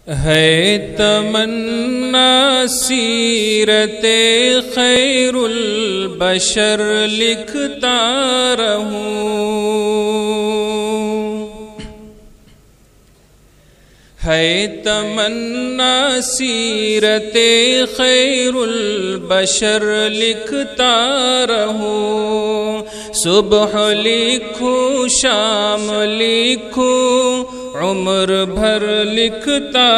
ہے تمنا سیرت خیر البشر لکھتا رہوں، ہے تمنا سیرت خیر البشر لکھتا رہوں، صبح لکھوں شام لکھوں عمر بھر لکھتا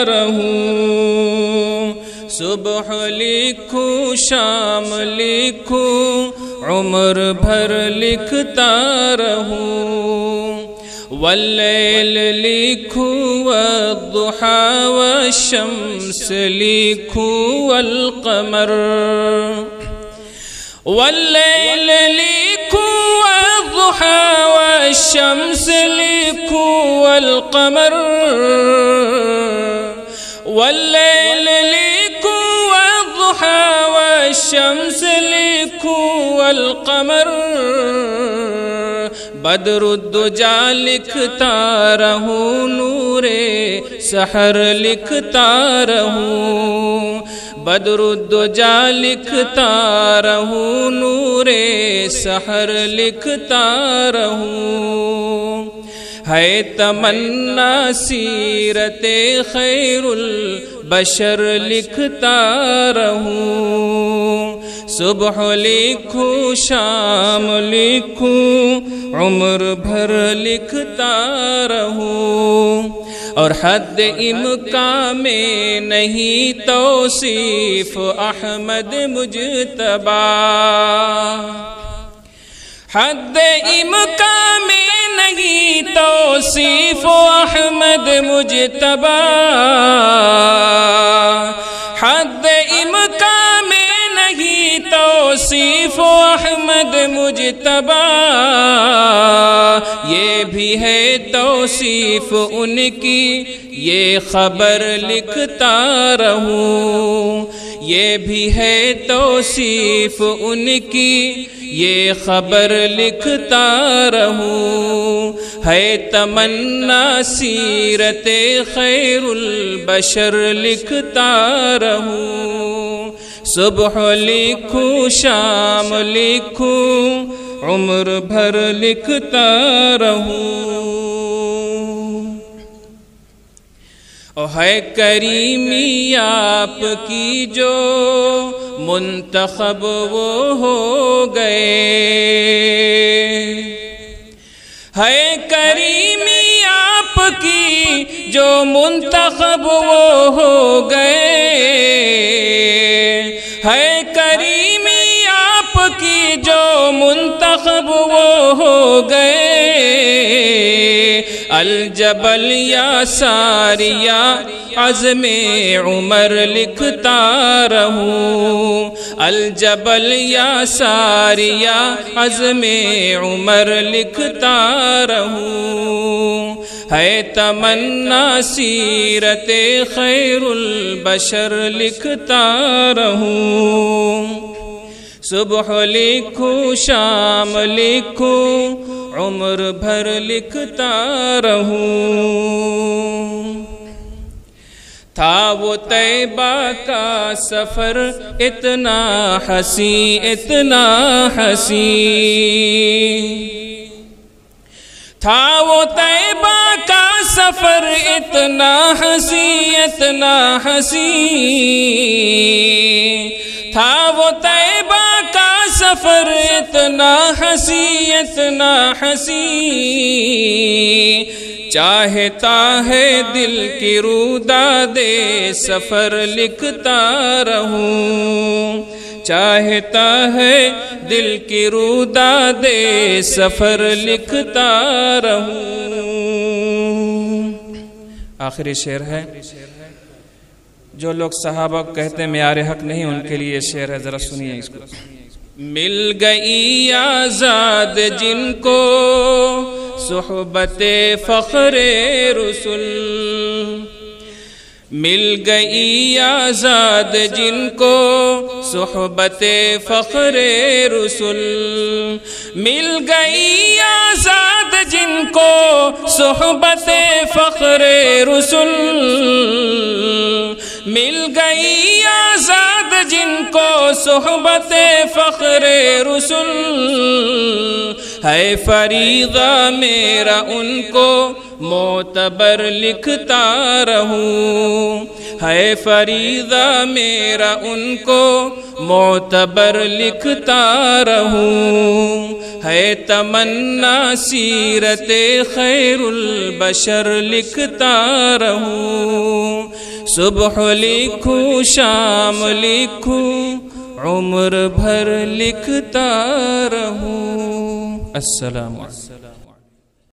رہوں، صبح لکھوں شام لکھوں عمر بھر لکھتا رہوں، واللیل لکھوں والضحی والشمس لکھوں والقمر، واللیل لکھوں والضحی والشمس لکھوں والقمر، واللیل لکھوں والضحی والشمس لکھوں والقمر، بدر الدجا لکھتا رہوں نور سحر لکھتا رہوں، بدر الدجا لکھتا رہوں نور سحر لکھتا رہوں، ہے تمنا سیرت خیر البشر لکھتا رہوں، صبح لکھوں شام لکھوں عمر بھر لکھتا رہوں، اور حد امکان میں نہیں توصیف احمد مجتبی، حد امکان میں نہیں توصیف احمد مجتبی، حد امکان میں نہیں توصیف احمد مجتبی، یہ بھی ہے توصیف ان کی یہ خبر لکھتا رہوں، یہ بھی ہے توصیف ان کی یہ خبر لکھتا رہوں، ہے تمنا سیرت خیر البشر لکھتا رہوں، صبح لکھوں شام لکھوں عمر بھر لکھتا رہوں، اور ہے کریمی آپ کی جو منتخب وہ ہو گئے، ہے کریمی آپ کی جو منتخب وہ ہو گئے، ہے کریمی آپ کی جو منتخب وہ ہو گئے، الجبل یا ساریہ عزم عمر لکھتا رہوں، الجبل یا ساریہ عزم عمر لکھتا رہوں، ہے تمنا سیرت خیر البشر لکھتا رہوں، صبح لکھوں شام لکھوں عمر بھر لکھتا رہوں، تھا وہ طیبہ کا سفر اتنا حسین اتنا حسین، تھا وہ طیبہ کا سفر اتنا حسین اتنا حسین، تھا وہ طیبہ کا سفر اتنا حسین اتنا حسین، چاہتا ہے دل کی روداد سفر لکھتا رہوں، چاہتا ہے دل کی روداد سفر لکھتا رہوں۔ آخری شعر ہے، جو لوگ صحابہ کہتے ہیں معیار حق نہیں، ان کے لیے یہ شعر ہے، ذرا سنیے اس کو۔ مل گئی آزاد جن کو صحبت فخر رسول، مل گئی آزاد جن کو صحبت فخر رسول، مل گئی آزاد جن کو صحبت فخر رسول، مل گئی آزاد جن کو صحبت فخر رسول، ہے فریضہ میرا ان کو معتبر لکھتا رہوں، ہے فریضہ میرا ان کو معتبر لکھتا رہوں، ہے تمنا سیرت خیر البشر لکھتا رہوں، صبح لکھوں شام لکھوں عمر بھر لکھتا رہوں۔ السلام علیکم۔